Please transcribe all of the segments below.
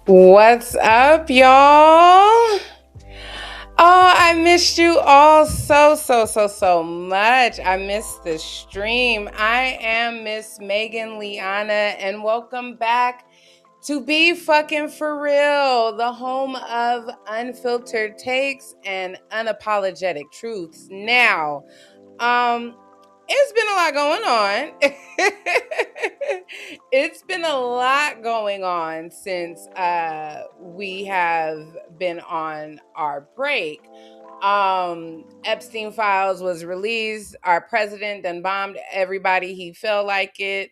What's up, y'all? Oh, I missed you all so much. I missed the stream. I am Miss Megan Liana, and welcome back to Be Fucking For Real, the home of unfiltered takes and unapologetic truths. Now, um, it's been a lot going on. It's been a lot going on since we have been on our break. Epstein Files was released. Our president done bombed everybody he felt like it.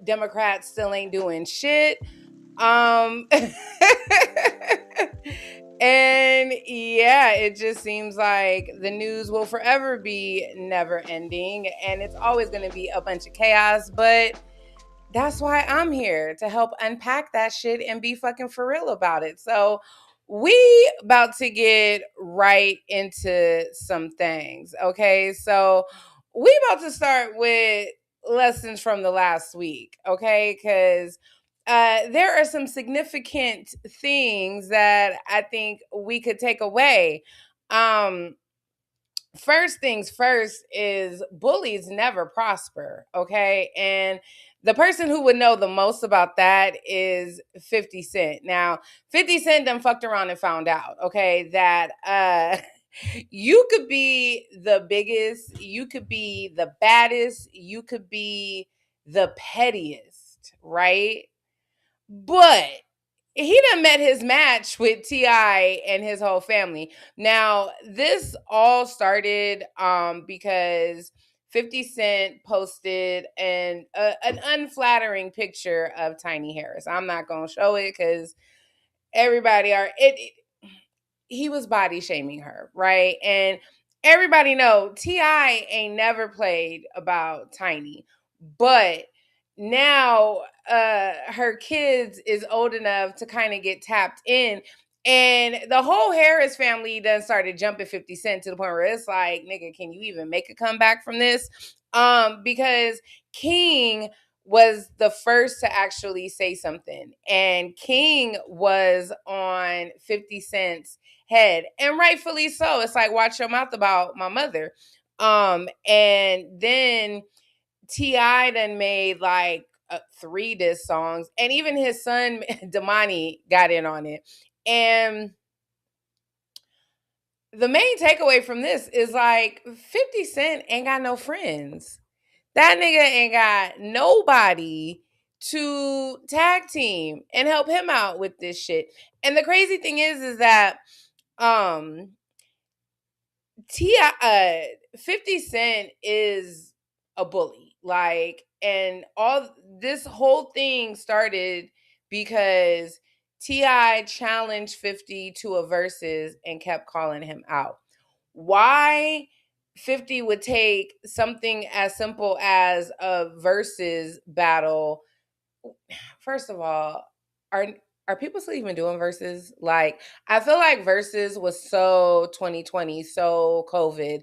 Democrats still ain't doing shit. Um And yeah, it just seems like the news will forever be never ending and it's always going to be a bunch of chaos, but that's why I'm here to help unpack that shit and be fucking for real about it. So, we about to get right into some things, okay? So, we about to start with lessons from the last week, okay? Cuz there are some significant things that I think we could take away. Um, First things first is bullies never prosper, okay? And the person who would know the most about that is 50 Cent. Now, 50 Cent done fucked around and found out, okay, that you could be the biggest, you could be the baddest, you could be the pettiest, right? But he done met his match with Ti and his whole family. Now, this all started because 50 Cent posted an unflattering picture of Tiny Harris. I'm not gonna show it because everybody are he was body shaming her, right? And everybody know Ti ain't never played about Tiny, but now her kids is old enough to kind of get tapped in, and the whole Harris family done started jumping 50 Cent to the point where it's like, nigga, can you even make a comeback from this? Because King was the first to actually say something, and King was on 50 Cent's head, and rightfully so. It's like, watch your mouth about my mother. And then Ti done made like three diss songs, and even his son Damani got in on it. And the main takeaway from this is like 50 Cent ain't got no friends. That nigga ain't got nobody to tag team and help him out with this shit. And the crazy thing is that um Ti 50 Cent is a bully. Like, and all this whole thing started because Ti challenged 50 to a versus and kept calling him out. Why 50 would take something as simple as a versus battle? First of all, are are people still even doing verses? Like, I feel like verses was so 2020, so COVID.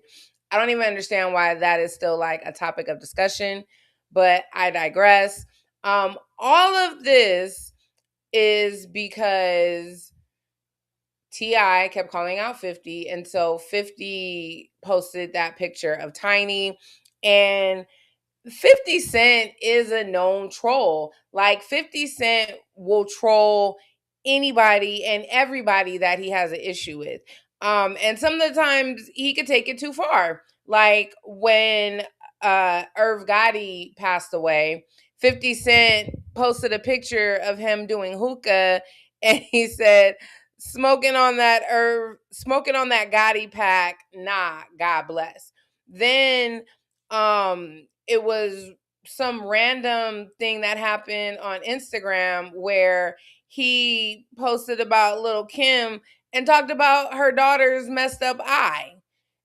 I don't even understand why that is still like a topic of discussion, but I digress. All of this is because Ti kept calling out 50, and so 50 posted that picture of Tiny, and 50 Cent is a known troll. Like, 50 Cent will troll anybody and everybody that he has an issue with. And some of the times he could take it too far. Like when Irv Gotti passed away, 50 Cent posted a picture of him doing hookah, and he said, smoking on that Gotti pack, nah, God bless. Then it was some random thing that happened on Instagram where he posted about little Kim and talked about her daughter's messed up eye.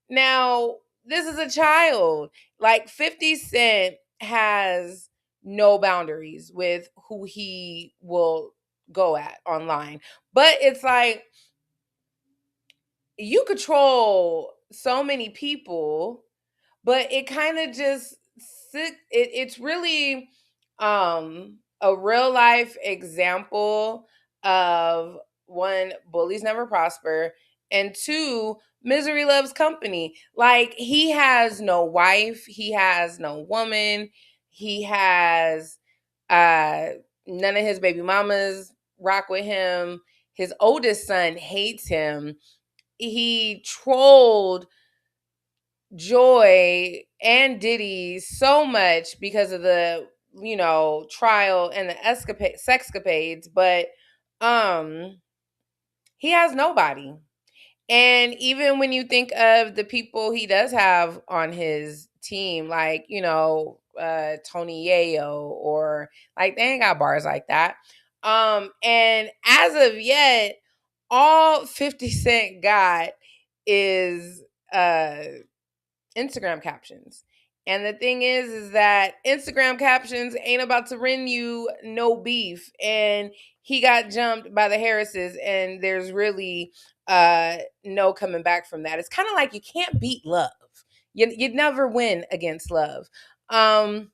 Now, this is a child. Like, 50 Cent has no boundaries with who he will go at online. But it's like, you control so many people, but it kind of just it's really a real life example of one, bullies never prosper, and two, misery loves company. Like, he has no wife, he has no woman, he has uh none of his baby mamas rock with him. His oldest son hates him. He trolled Joy and Diddy so much because of the, trial and the sexcapades, but um he has nobody. And even when you think of the people he does have on his team, like, Tony Yayo, or like, they ain't got bars like that. And as of yet, all 50 Cent got is Instagram captions. And the thing is that Instagram captions ain't about to win you no beef. And he got jumped by the Harrises, and there's really no coming back from that. It's kind of like you can't beat love. You'd never win against love. Um,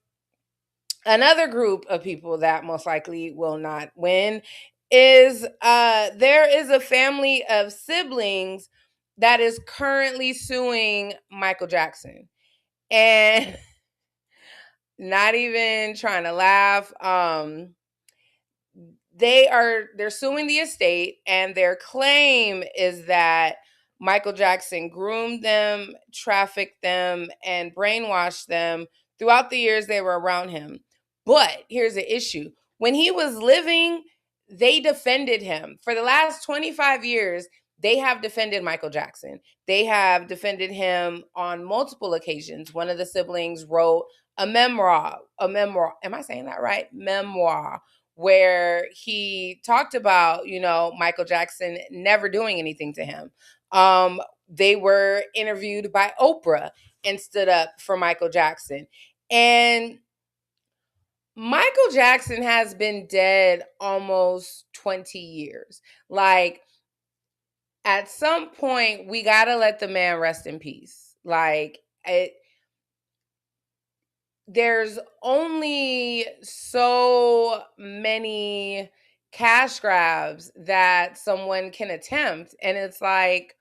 Another group of people that most likely will not win is there is a family of siblings that is currently suing Michael Jackson. And not even trying to laugh. They're suing the estate, and their claim is that Michael Jackson groomed them, trafficked them, and brainwashed them throughout the years they were around him. But here's the issue. When he was living, they defended him. For the last 25 years, they have defended Michael Jackson. They have defended him on multiple occasions. One of the siblings wrote a memoir. Am I saying that right? Memoir, where he talked about, Michael Jackson never doing anything to him. They were interviewed by Oprah and stood up for Michael Jackson. And Michael Jackson has been dead almost 20 years. Like, at some point, we got to let the man rest in peace. Like, there's only so many cash grabs that someone can attempt. And it's like,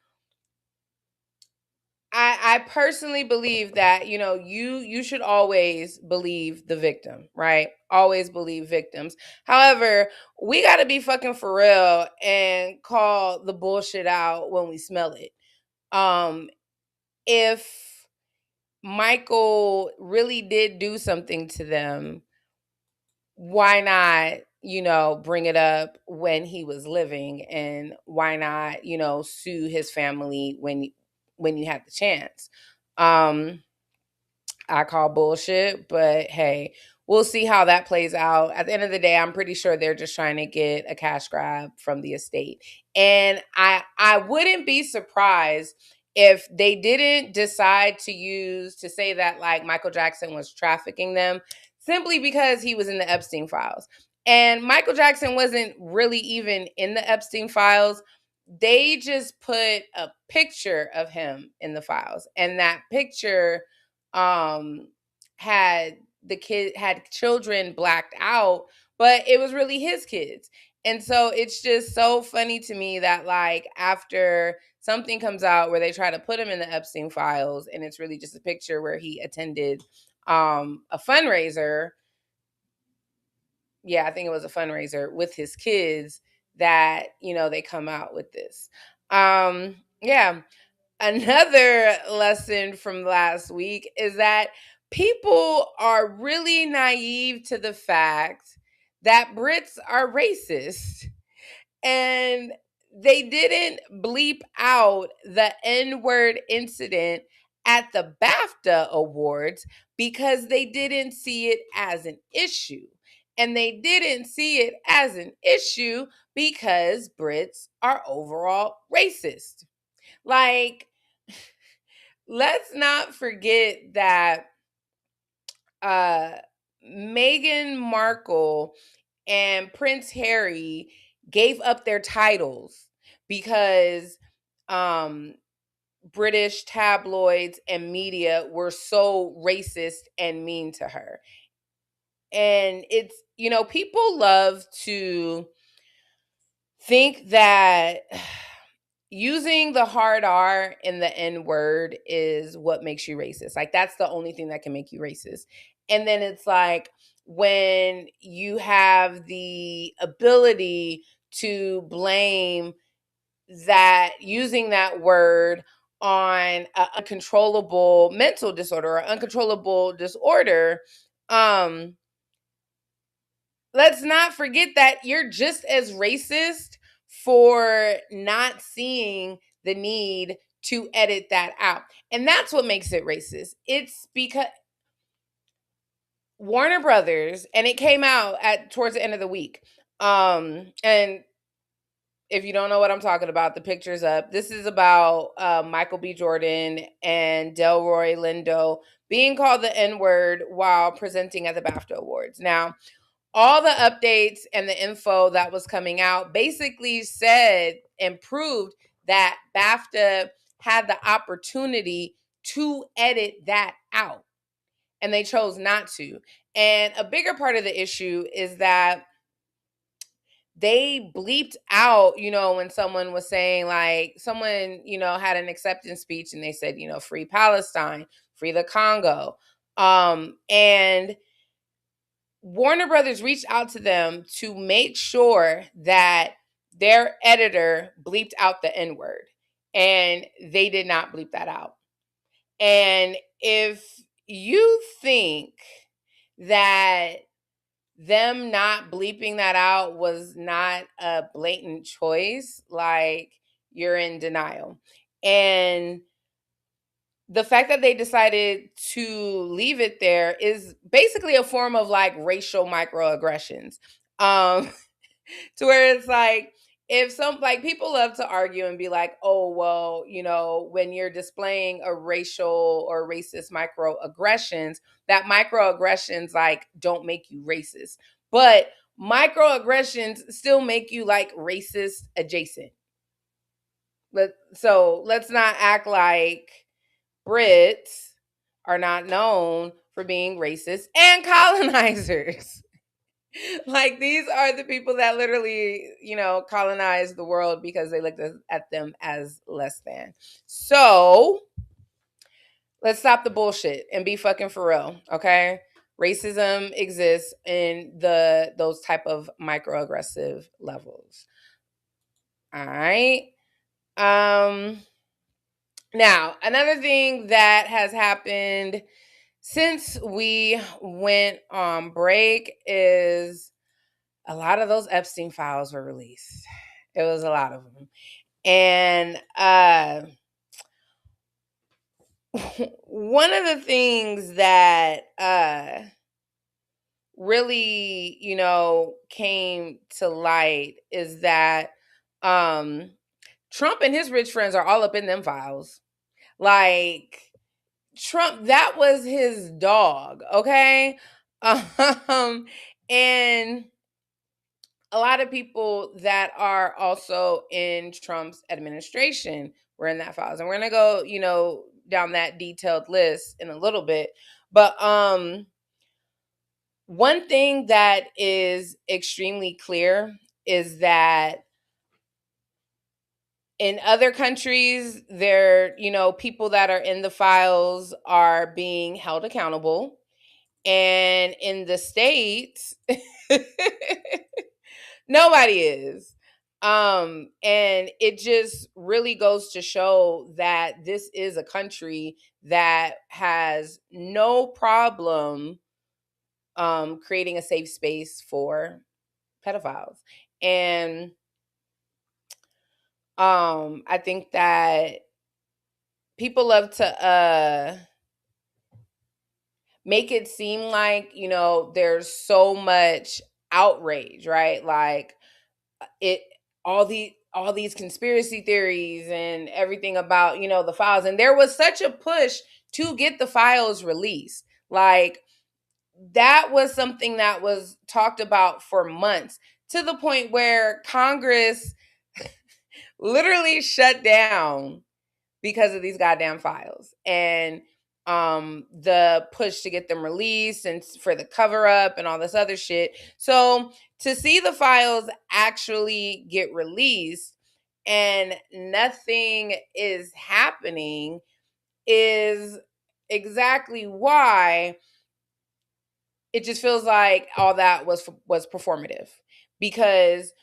I personally believe that, you should always believe the victim, right? Always believe victims. However, we got to be fucking for real and call the bullshit out when we smell it. If Michael really did do something to them, why not, bring it up when he was living, and why not, sue his family when you had the chance? um I call bullshit, but hey, we'll see how that plays out. At the end of the day, I'm pretty sure they're just trying to get a cash grab from the estate. And I wouldn't be surprised if they didn't decide to say that, like, Michael Jackson was trafficking them simply because he was in the Epstein files. And Michael Jackson wasn't really even in the Epstein files. They just put a picture of him in the files, and that picture um had children blacked out, but it was really his kids. And so it's just so funny to me that, like, after something comes out where they try to put him in the Epstein files, and it's really just a picture where he attended a fundraiser. Yeah, I think it was a fundraiser with his kids, that, they come out with this. Yeah. Another lesson from last week is that people are really naive to the fact that Brits are racist. And they didn't bleep out the N word incident at the BAFTA Awards because they didn't see it as an issue. And they didn't see it as an issue because Brits are overall racist. Like, let's not forget that uh Meghan Markle and Prince Harry gave up their titles because um British tabloids and media were so racist and mean to her. And it's, people love to think that using the hard R in the N word is what makes you racist. Like, that's the only thing that can make you racist. And then it's like, when you have the ability to blame that, using that word on an uncontrollable mental disorder or uncontrollable disorder, let's not forget that you're just as racist for not seeing the need to edit that out. And that's what makes it racist. It's because Warner Brothers, and it came out at towards the end of the week. And if you don't know what I'm talking about, the picture's up. This is about Michael B. Jordan and Delroy Lindo being called the N-word while presenting at the BAFTA Awards. Now, all the updates and the info that was coming out basically said and proved that BAFTA had the opportunity to edit that out, and they chose not to. And a bigger part of the issue is that they bleeped out, when someone was saying, like, someone, had an acceptance speech and they said, free Palestine, free the Congo. And Warner Brothers reached out to them to make sure that their editor bleeped out the N word, and they did not bleep that out. And if you think that them not bleeping that out was not a blatant choice, like, you're in denial. And the fact that they decided to leave it there is basically a form of, like, racial microaggressions. To where it's like, if some, like, people love to argue and be like, oh, well, when you're displaying a racial or racist microaggressions, that microaggressions, like, don't make you racist. But microaggressions still make you, like, racist adjacent. So let's not act like Brits are not known for being racist and colonizers. Like, these are the people that literally, colonized the world because they looked at them as less than. So let's stop the bullshit and be fucking for real, okay? Racism exists in those type of microaggressive levels. All right. Now, another thing that has happened since we went on break is a lot of those Epstein files were released. It was a lot of them. And one of the things that really, came to light is that Trump and his rich friends are all up in them files. Like, Trump, that was his dog, okay? And a lot of people that are also in Trump's administration were in that files. And we're going to go, down that detailed list in a little bit. But one thing that is extremely clear is that in other countries, there, people that are in the files are being held accountable. And in the States, nobody is. And it just really goes to show that this is a country that has no problem creating a safe space for pedophiles. And I think that people love to make it seem like, there's so much outrage, right? Like, it all these conspiracy theories and everything about, the files. And there was such a push to get the files released. Like, that was something that was talked about for months, to the point where Congress literally shut down because of these goddamn files. And the push to get them released and for the cover up and all this other shit. So to see the files actually get released and nothing is happening is exactly why it just feels like all that was performative, because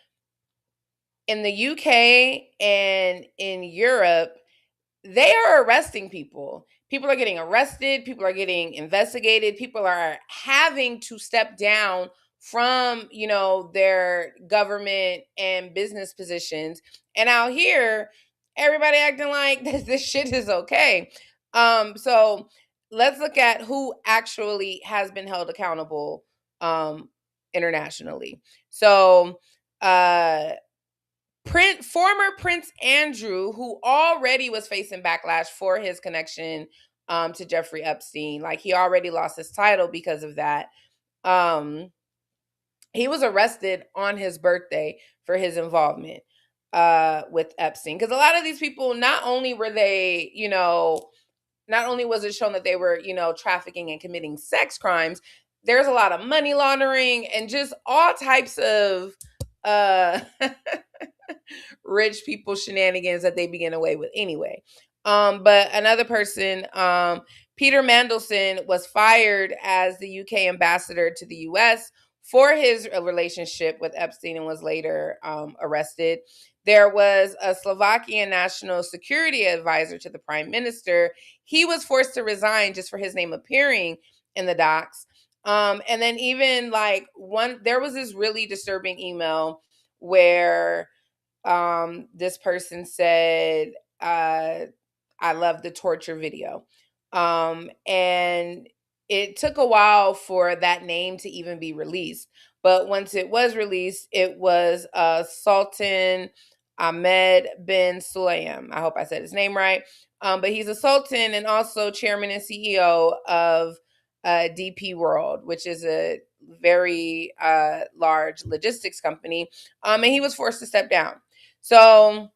in the UK and in Europe, they are arresting people. People are getting arrested. People are getting investigated. People are having to step down from, their government and business positions. And out here, everybody acting like this shit is okay. So let's look at who actually has been held accountable internationally. So, former Prince Andrew, who already was facing backlash for his connection to Jeffrey Epstein, like he already lost his title because of that. He was arrested on his birthday for his involvement with Epstein, because a lot of these people, not only were they, not only was it shown that they were, trafficking and committing sex crimes, there's a lot of money laundering and just all types of rich people shenanigans that they be getting away with anyway. But another person, Peter Mandelson, was fired as the UK ambassador to the US for his relationship with Epstein and was later arrested. There was a Slovakian national security advisor to the prime minister. He was forced to resign just for his name appearing in the docs. And then even there was this really disturbing email where this person said, I love the torture video. And it took a while for that name to even be released. But once it was released, it was Sultan Ahmed bin Sulayem. I hope I said his name right. But he's a sultan and also chairman and CEO of DP World, which is a very large logistics company. And he was forced to step down. So,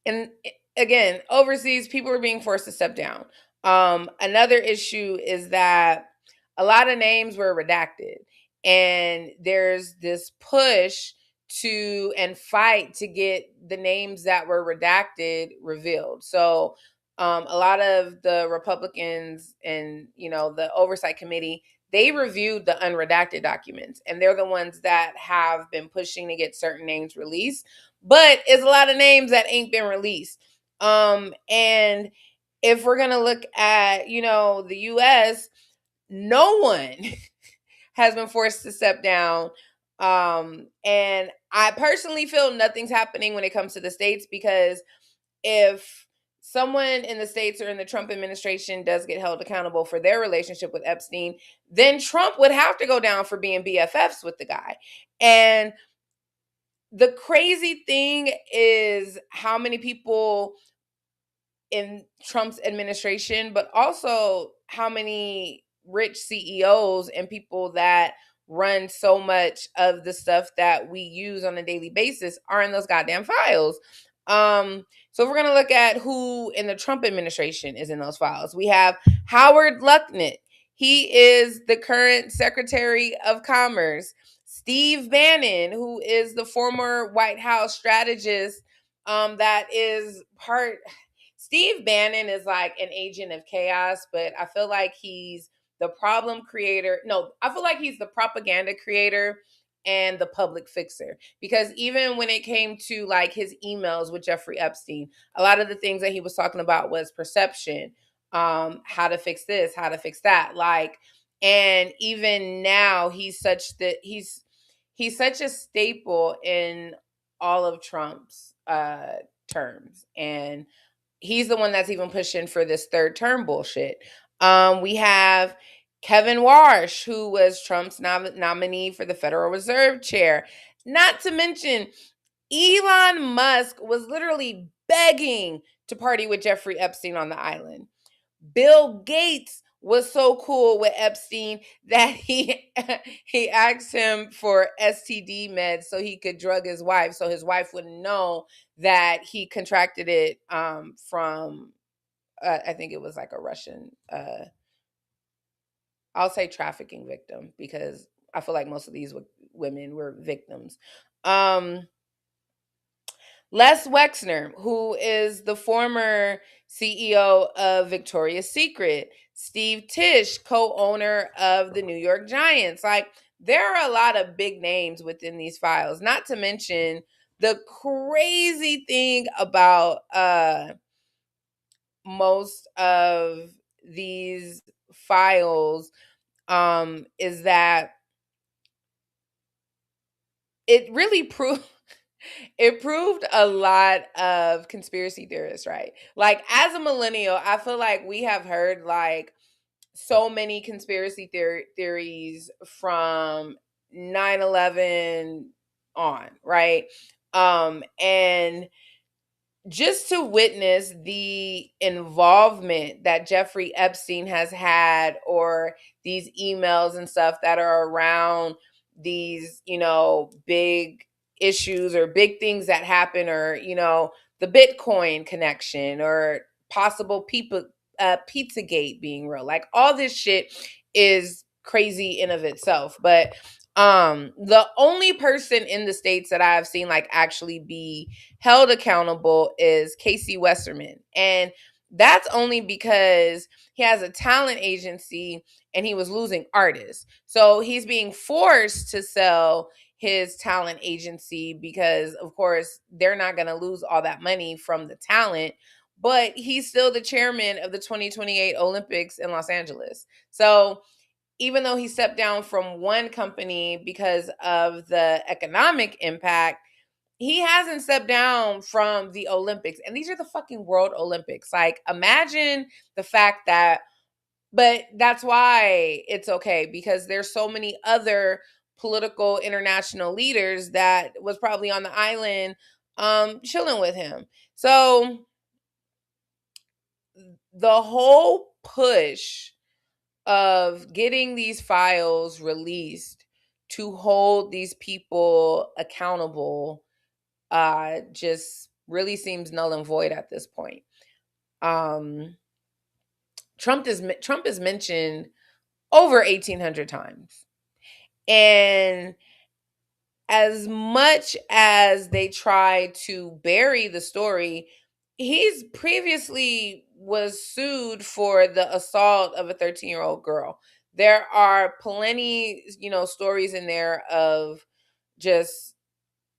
and again, overseas, people are being forced to step down. Another issue is that a lot of names were redacted, and there's this push to and fight to get the names that were redacted revealed. So, a lot of the Republicans and the oversight committee, they reviewed the unredacted documents, and they're the ones that have been pushing to get certain names released. But it's a lot of names that ain't been released. And if we're gonna look at the US, no one has been forced to step down. And I personally feel nothing's happening when it comes to the states, because if someone in the states or in the Trump administration does get held accountable for their relationship with Epstein, then Trump would have to go down for being BFFs with the guy. And the crazy thing is how many people in Trump's administration, but also how many rich CEOs and people that run so much of the stuff that we use on a daily basis are in those goddamn files. So if we're gonna look at who in the Trump administration is in those files, we have Howard Lucknett. He is the current Secretary of Commerce. Steve Bannon, who is the former White House strategist, that is part. Steve Bannon is like an agent of chaos, but I feel like he's the problem creator. No, I feel like he's the propaganda creator and the public fixer. Because even when it came to like his emails with Jeffrey Epstein, a lot of the things that he was talking about was perception, how to fix this, how to fix that. And even now he's such a staple in all of Trump's terms. And he's the one that's even pushing for this third term bullshit. We have Kevin Warsh, who was Trump's nominee for the Federal Reserve chair. Not to mention, Elon Musk was literally begging to party with Jeffrey Epstein on the island. Bill Gates was so cool with Epstein that he he asked him for STD meds so he could drug his wife, so his wife wouldn't know that he contracted it from I think it was like a Russian, I'll say trafficking victim, because I feel like most of these women were victims. Um, Les Wexner, who is the former CEO of Victoria's Secret, Steve Tisch, co-owner of the New York Giants. Like, there are a lot of big names within these files, not to mention the crazy thing about most of these files is that it really proved it proved a lot of conspiracy theorists right. Like, as a millennial, I feel like we have heard like so many conspiracy theories from 9/11 on, right? And just to witness the involvement that Jeffrey Epstein has had, or these emails and stuff that are around these, big issues or big things that happen, or, the Bitcoin connection, or possible people, Pizzagate being real. Like, all this shit is crazy in of itself. But the only person in the States that I've seen like actually be held accountable is Casey Westerman. And that's only because he has a talent agency and he was losing artists. So he's being forced to sell his talent agency because, of course, they're not going to lose all that money from the talent. But he's still the chairman of the 2028 Olympics in Los Angeles. So even though he stepped down from one company because of the economic impact, he hasn't stepped down from the Olympics. And these are the fucking World Olympics. Like, imagine the fact that, but that's why it's okay, because there's so many other political international leaders that was probably on the island chilling with him. So the whole push of getting these files released to hold these people accountable just really seems null and void at this point. Um, Trump is mentioned over 1,800 times, and as much as they try to bury the story, he's previously was sued for the assault of a 13-year-old girl. There are plenty, stories in there of just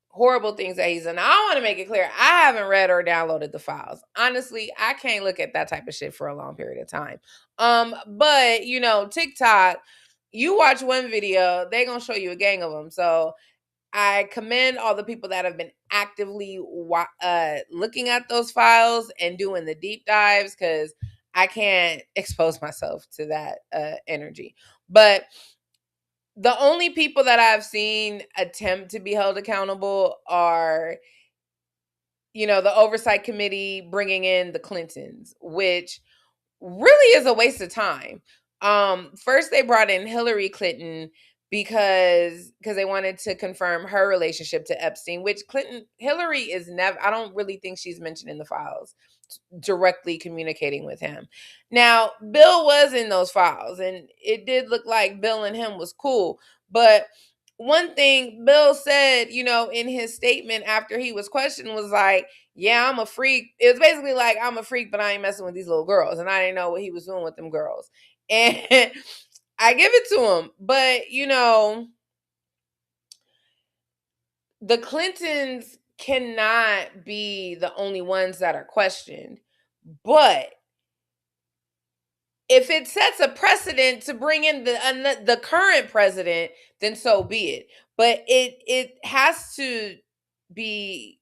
horrible things that he's done. Now, I want to make it clear, I haven't read or downloaded the files. Honestly, I can't look at that type of shit for a long period of time. But TikTok, you watch one video, they gonna show you a gang of them. So I commend all the people that have been actively looking at those files and doing the deep dives, because I can't expose myself to that energy. But the only people that I've seen attempt to be held accountable are, the oversight committee bringing in the Clintons, which really is a waste of time. First they brought in Hillary Clinton because they wanted to confirm her relationship to Epstein, which Hillary is never, I don't really think she's mentioned in the files directly communicating with him. Now, Bill was in those files and it did look like Bill and him was cool, but one thing Bill said, in his statement after he was questioned was like, yeah, I'm a freak. It was basically like, I'm a freak, but I ain't messing with these little girls. And I didn't know what he was doing with them girls. And I give it to him. But, the Clintons cannot be the only ones that are questioned. But if it sets a precedent to bring in the current president, then so be it. But it has to be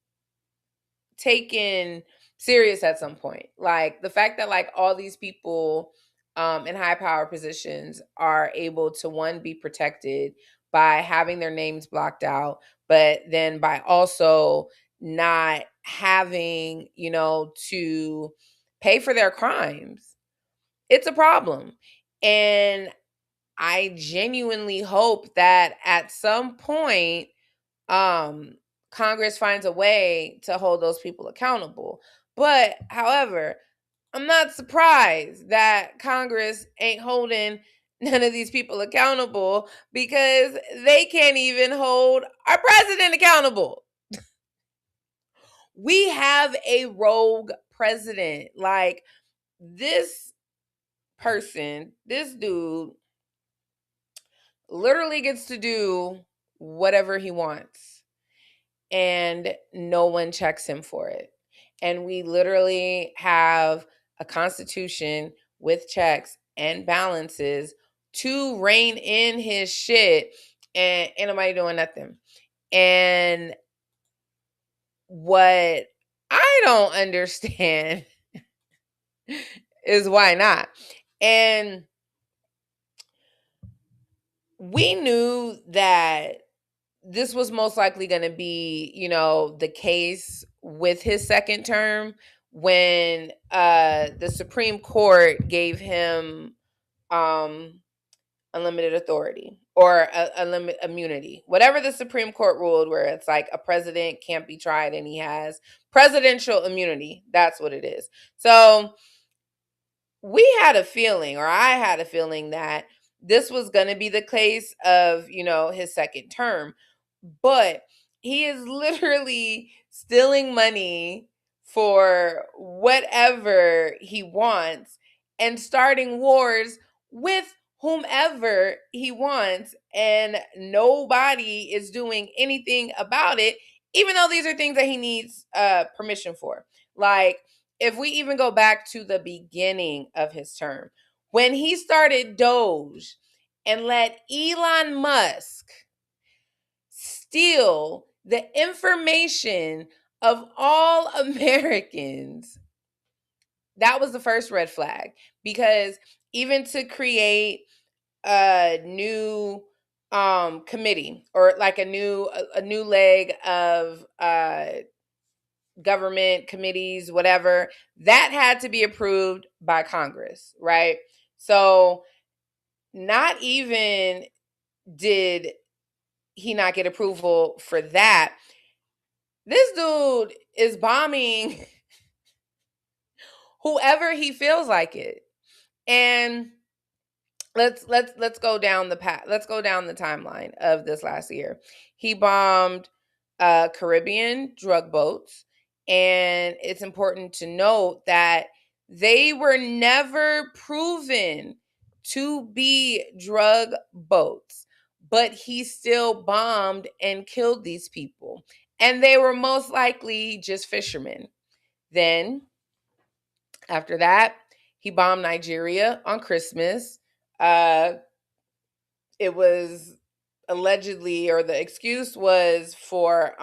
taken serious at some point. Like, the fact that like all these people in high power positions are able to, one, be protected by having their names blocked out, but then by also not having, to pay for their crimes. It's a problem. And I genuinely hope that at some point um Congress finds a way to hold those people accountable. But however, I'm not surprised that Congress ain't holding none of these people accountable because they can't even hold our president accountable. We have a rogue president. Like, this person, this dude, literally gets to do whatever he wants, and no one checks him for it. And we literally have a constitution with checks and balances to rein in his shit, and ain't nobody doing nothing. And what I don't understand is why not. And we knew that this was most likely going to be, the case with his second term when the Supreme Court gave him unlimited authority or unlimited immunity. Whatever the Supreme Court ruled, where it's like a president can't be tried and he has presidential immunity. That's what it is. So we had a feeling, or I had a feeling, that this was going to be the case of, his second term. But he is literally stealing money for whatever he wants and starting wars with whomever he wants. And nobody is doing anything about it, even though these are things that he needs permission for. Like, if we even go back to the beginning of his term, when he started Doge and let Elon Musk steal the information of all Americans, that was the first red flag. Because even to create a new committee, or like a new leg of government committees, whatever, that had to be approved by Congress, right? So not even did he not get approval for that, this dude is bombing whoever he feels like it. And let's go down the path. Let's go down the timeline of this last year. He bombed Caribbean drug boats, and it's important to note that they were never proven to be drug boats, but he still bombed and killed these people, and they were most likely just fishermen. Then after that, he bombed Nigeria on Christmas. It was allegedly, or the excuse was for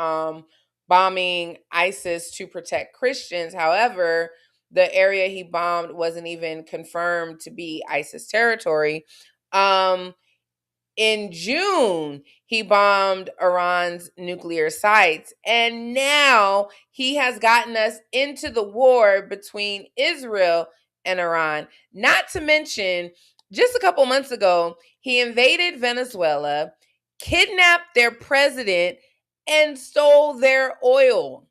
bombing ISIS to protect Christians. However, the area he bombed wasn't even confirmed to be ISIS territory. In June, he bombed Iran's nuclear sites. And now he has gotten us into the war between Israel and Iran. Not to mention, just a couple months ago, he invaded Venezuela, kidnapped their president, and stole their oil.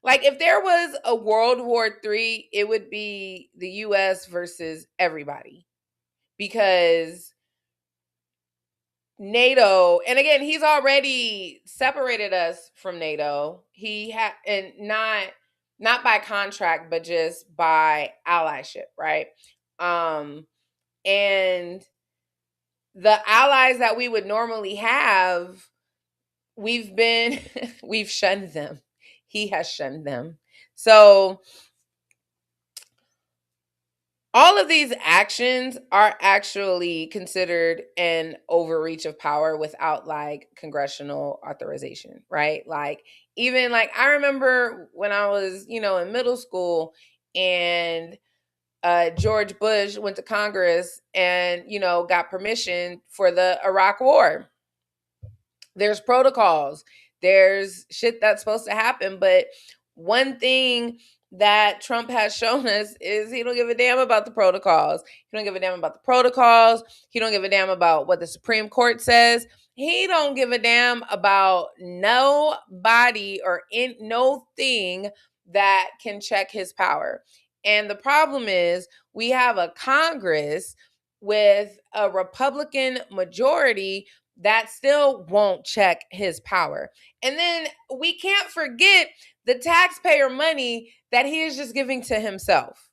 Like, if there was a World War III, it would be the US versus everybody. Because NATO, and again, he's already separated us from NATO. He had, and not by contract, but just by allyship, right? And the allies that we would normally have, we've been we've shunned them. He has shunned them. So all of these actions are actually considered an overreach of power without like congressional authorization, right? Like, even like, I remember when I was, in middle school, and George Bush went to Congress and, got permission for the Iraq War. There's protocols, there's shit that's supposed to happen. But one thing that Trump has shown us is he don't give a damn about the protocols. He don't give a damn about the protocols. He don't give a damn about what the Supreme Court says. He don't give a damn about nobody or no thing that can check his power. And the problem is we have a Congress with a Republican majority that still won't check his power. And then we can't forget the taxpayer money that he is just giving to himself,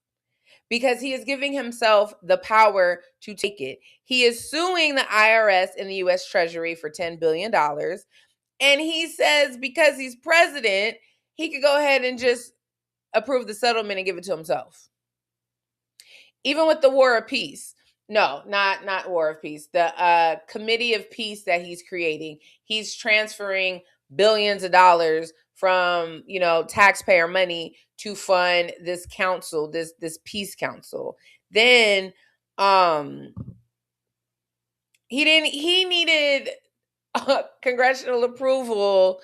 because he is giving himself the power to take it. He is suing the IRS and the US Treasury for $10 billion. And he says because he's president, he could go ahead and just approve the settlement and give it to himself. Even with the War of Peace. No, not War of Peace. The Committee of Peace that he's creating. He's transferring billions of dollars from, taxpayer money to fund this council, this peace council. Then he needed congressional approval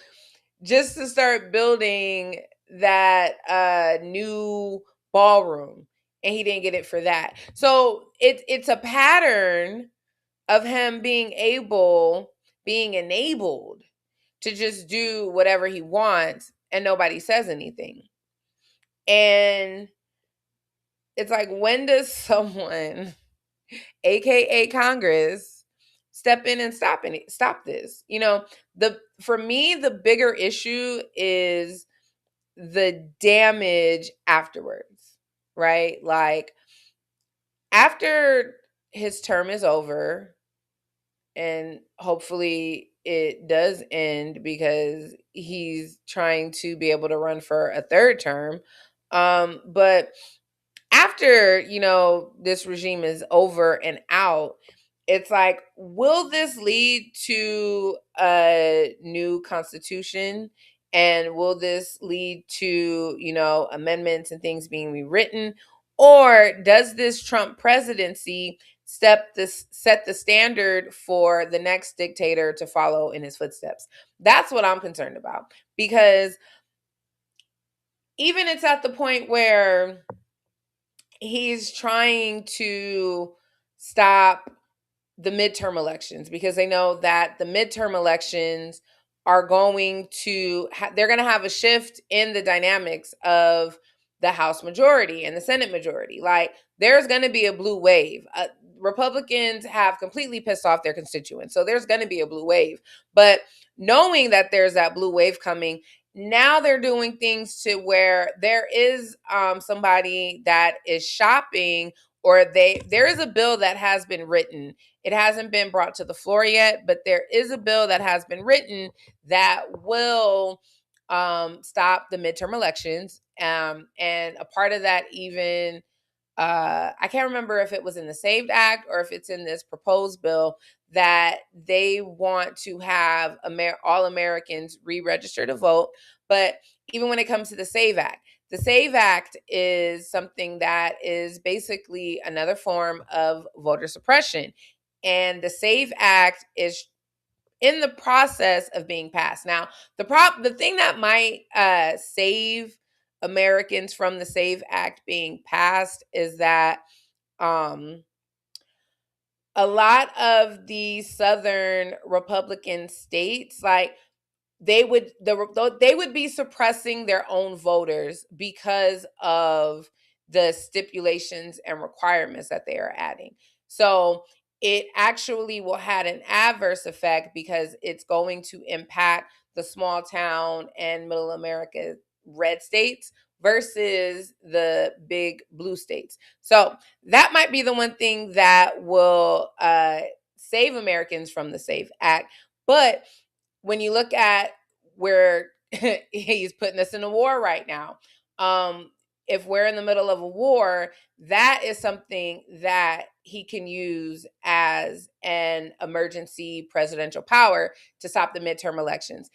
just to start building that new ballroom, and he didn't get it for that. So it's a pattern of him being enabled to just do whatever he wants and nobody says anything. And it's like, when does someone, aka Congress, step in and stop this? For me, the bigger issue is the damage afterwards, right? Like, after his term is over, and hopefully it does end because he's trying to be able to run for a third term. But after, this regime is over and out, it's like, will this lead to a new constitution? And will this lead to, amendments and things being rewritten? Or does this Trump presidency set the standard for the next dictator to follow in his footsteps? That's what I'm concerned about. Because even it's at the point where he's trying to stop the midterm elections, because they know that the midterm elections are going to they're going to have a shift in the dynamics of the House majority and the Senate majority. Like, there's going to be a blue wave. Republicans have completely pissed off their constituents, so there's going to be a blue wave. But knowing that there's that blue wave coming, now they're doing things to where there is somebody that is shopping, or there is a bill that has been written. It hasn't been brought to the floor yet, but there is a bill that has been written that will stop the midterm elections. And a part of that, even I can't remember if it was in the Saved Act or if it's in this proposed bill, that they want to have all Americans re-register to vote. But even when it comes to the the Save Act is something that is basically another form of voter suppression. And the Save Act is in the process of being passed. Now, the thing that might save Americans from the Save Act being passed is that a lot of the Southern Republican states, like, they would be suppressing their own voters because of the stipulations and requirements that they are adding. So it actually will have an adverse effect, because it's going to impact the small town and middle America red states versus the big blue states. So that might be the one thing that will save Americans from the Save Act. But when you look at where he's putting us in a war right now, if we're in the middle of a war, that is something that he can use as an emergency presidential power to stop the midterm elections.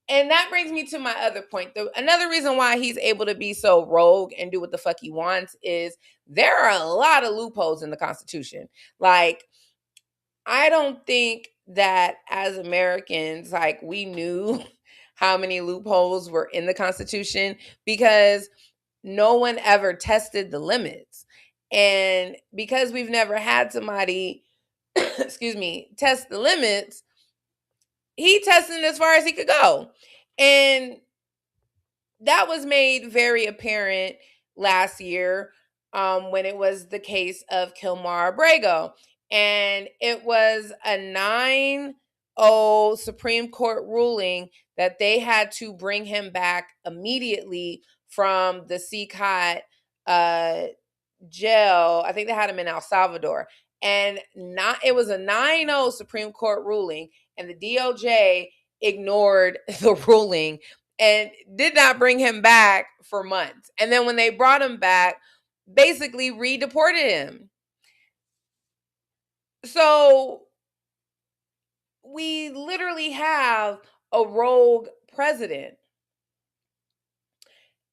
And that brings me to my other point. Another reason why he's able to be so rogue and do what the fuck he wants is there are a lot of loopholes in the Constitution. Like, I don't think that as Americans, like, we knew how many loopholes were in the Constitution, because no one ever tested the limits. And because we've never had somebody, excuse me, test the limits, he tested as far as he could go. And that was made very apparent last year, when it was the case of Kilmar Abrego. And it was a 9-0 Supreme Court ruling that they had to bring him back immediately from the ck'n jail. I think they had him in El Salvador. And it was a 9-0 Supreme Court ruling, and the DOJ ignored the ruling and did not bring him back for months. And then when they brought him back, basically redeported him. So we literally have a rogue president.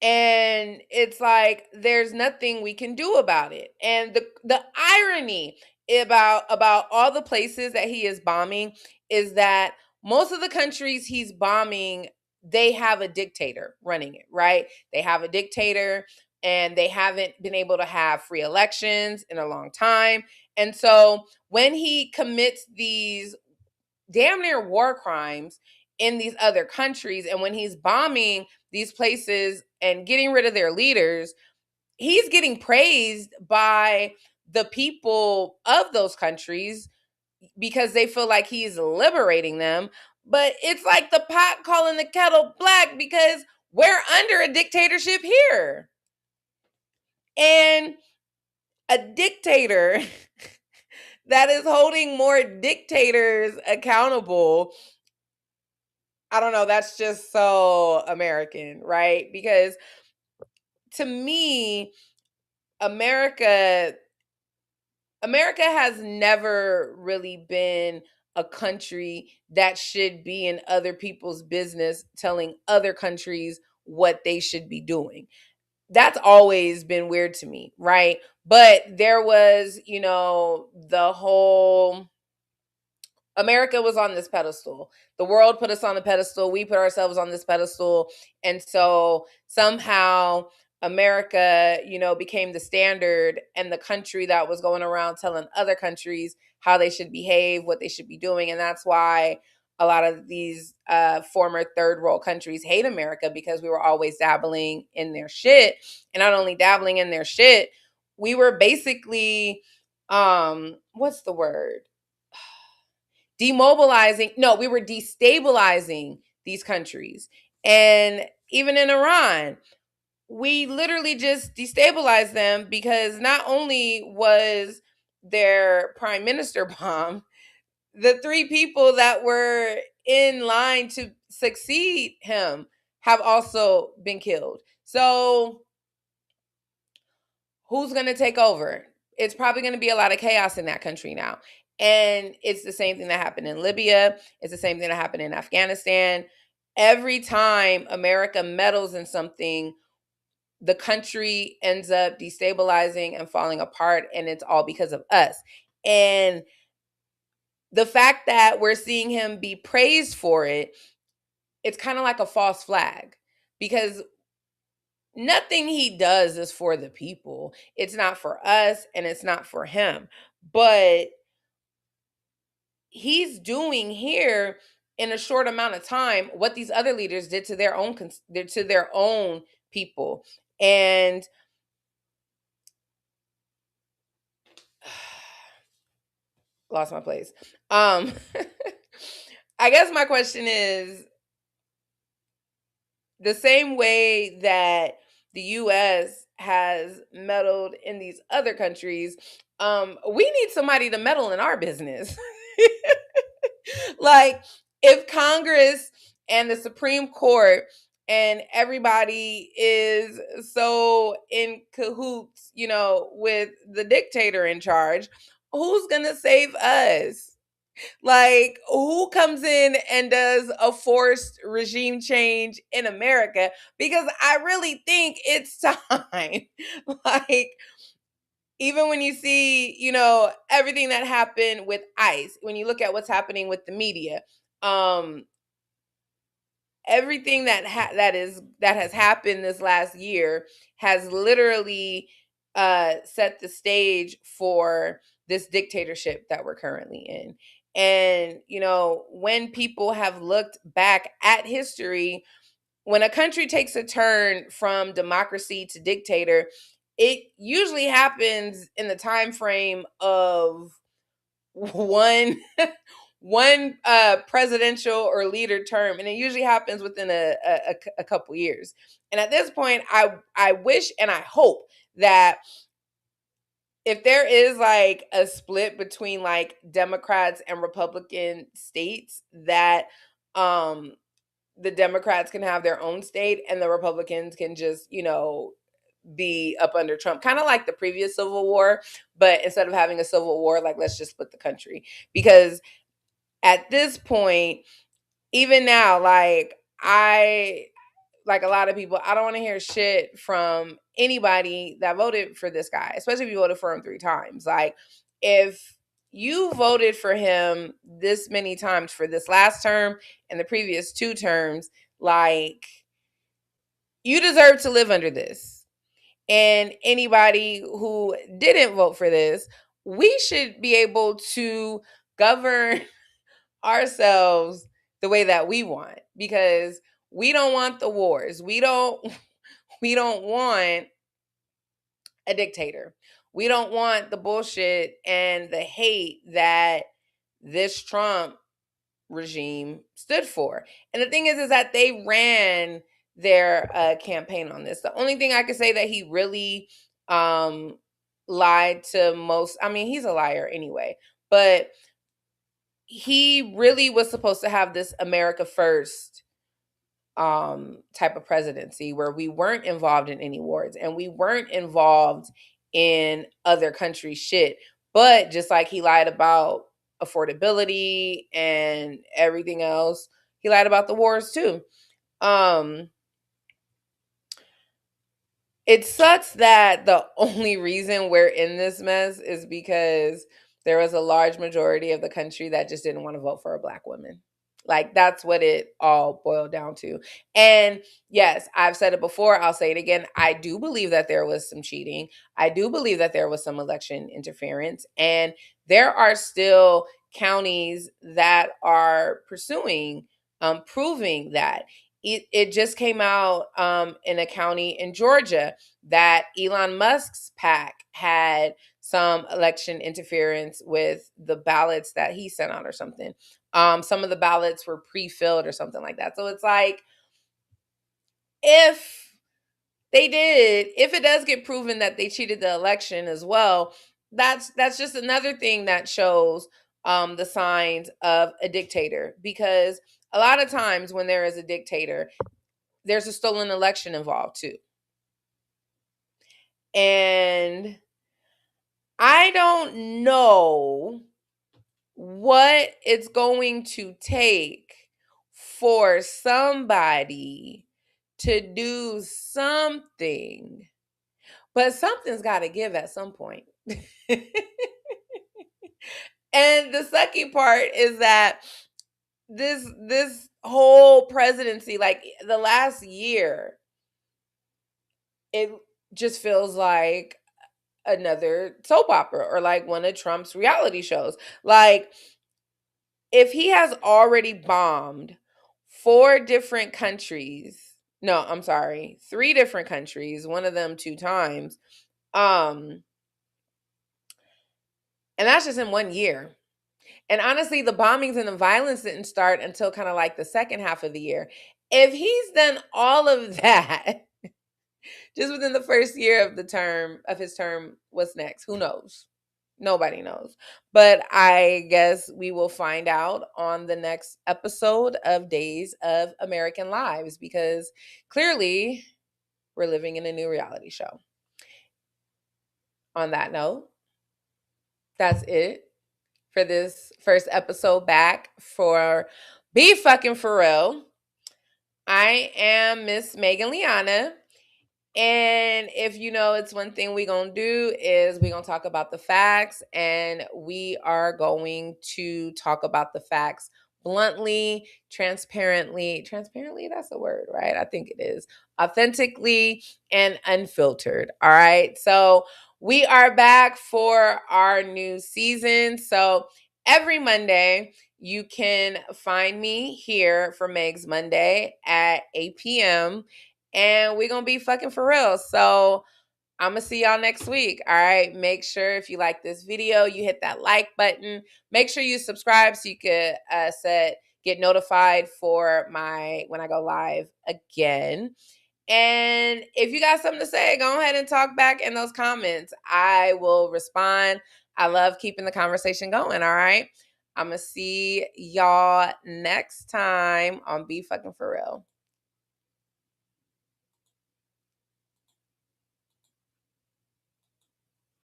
And it's like there's nothing we can do about it. And the irony about all the places that he is bombing is that most of the countries he's bombing, they have a dictator running it, right? They have a dictator, and they haven't been able to have free elections in a long time. And so when he commits these damn near war crimes in these other countries, and when he's bombing these places and getting rid of their leaders, he's getting praised by the people of those countries because they feel like he's liberating them. But it's like the pot calling the kettle black, because we're under a dictatorship here. And a dictator that is holding more dictators accountable, I don't know, that's just so American, right? Because to me, America has never really been a country that should be in other people's business telling other countries what they should be doing. That's always been weird to me, right? But there was, the whole America was on this pedestal. The world put us on the pedestal. We put ourselves on this pedestal. And so somehow America, became the standard and the country that was going around telling other countries how they should behave, what they should be doing. And that's why a lot of these former third world countries hate America, because we were always dabbling in their shit. And not only dabbling in their shit, we were basically, what's the word? We were destabilizing these countries. And even in Iran, we literally just destabilized them, because not only was their prime minister bombed, the three people that were in line to succeed him have also been killed. So who's going to take over? It's probably going to be a lot of chaos in that country now. And it's the same thing that happened in Libya. It's the same thing that happened in Afghanistan. Every time America meddles in something, the country ends up destabilizing and falling apart, and it's all because of us. And the fact that we're seeing him be praised for it, it's kind of like a false flag, because nothing he does is for the people. It's not for us, and it's not for him. But he's doing here in a short amount of time what these other leaders did to their own people. And lost my place. I guess my question is, the same way that the US has meddled in these other countries, we need somebody to meddle in our business. Like, if Congress and the Supreme Court and everybody is so in cahoots, with the dictator in charge, who's gonna save us? Like, who comes in and does a forced regime change in America? Because I really think it's time. Like, even when you see, everything that happened with ICE, when you look at what's happening with the media, um, everything that has happened this last year has literally set the stage for this dictatorship that we're currently in. And when people have looked back at history, when a country takes a turn from democracy to dictator, it usually happens in the time frame of one one presidential or leader term, and it usually happens within a couple years. And at this point, I wish and I hope that if there is like a split between like Democrats and Republican states, that um the Democrats can have their own state and the Republicans can just, be up under Trump, kind of like the previous Civil War, but instead of having a civil war, like let's just split the country. Because at this point, even now, like a lot of people, I don't want to hear shit from anybody that voted for this guy, especially if you voted for him 3 times. Like, if you voted for him this many times for this last term and the previous 2 terms, like, you deserve to live under this. And anybody who didn't vote for this, we should be able to govern ourselves the way that we want, because we don't want the wars. We don't want a dictator. We don't want the bullshit and the hate that this Trump regime stood for. And the thing is that they ran their campaign on this. The only thing I could say that he really lied to most, I mean, he's a liar anyway, but he really was supposed to have this America First type of presidency where we weren't involved in any wars and we weren't involved in other countries' shit. But just like he lied about affordability and everything else, he lied about the wars too. It sucks that the only reason we're in this mess is because there was a large majority of the country that just didn't want to vote for a Black woman. Like, that's what it all boiled down to. And yes, I've said it before, I'll say it again. I do believe that there was some cheating. I do believe that there was some election interference. And there are still counties that are pursuing proving that. It just came out in a county in Georgia that Elon Musk's PAC had some election interference with the ballots that he sent out or something. Some of the ballots were pre-filled or something like that. So it's like, if if it does get proven that they cheated the election as well, that's just another thing that shows the signs of a dictator. Because a lot of times when there is a dictator, there's a stolen election involved too. And I don't know what it's going to take for somebody to do something, but something's got to give at some point. And the sucky part is that this whole presidency, like the last year, it just feels like another soap opera or like one of Trump's reality shows. Like, if he has already bombed 3 different countries, one of them 2 times, and that's just in 1 year. And honestly, the bombings and the violence didn't start until kind of like the second half of the year. If he's done all of that just within the first year of his term, what's next? Who knows? Nobody knows. But I guess we will find out on the next episode of Days of American Lives, because clearly we're living in a new reality show. On that note, that's it for this first episode back for Be Fucking For Real. I am Miss Megan Liana. And if you know, it's one thing we're going to do is we're going to talk about the facts, and we are going to talk about the facts bluntly, transparently. Transparently, that's a word, right? I think it is. Authentically and unfiltered. All right. So we are back for our new season. So every Monday, You can find me here for Meg's Monday at 8 p.m. And we're going to be fucking for real. So I'm going to see y'all next week. All right. Make sure if you like this video, you hit that like button. Make sure you subscribe so you could get notified for when I go live again. And if you got something to say, go ahead and talk back in those comments. I will respond. I love keeping the conversation going. All right. I'm going to see y'all next time on Be Fucking For Real.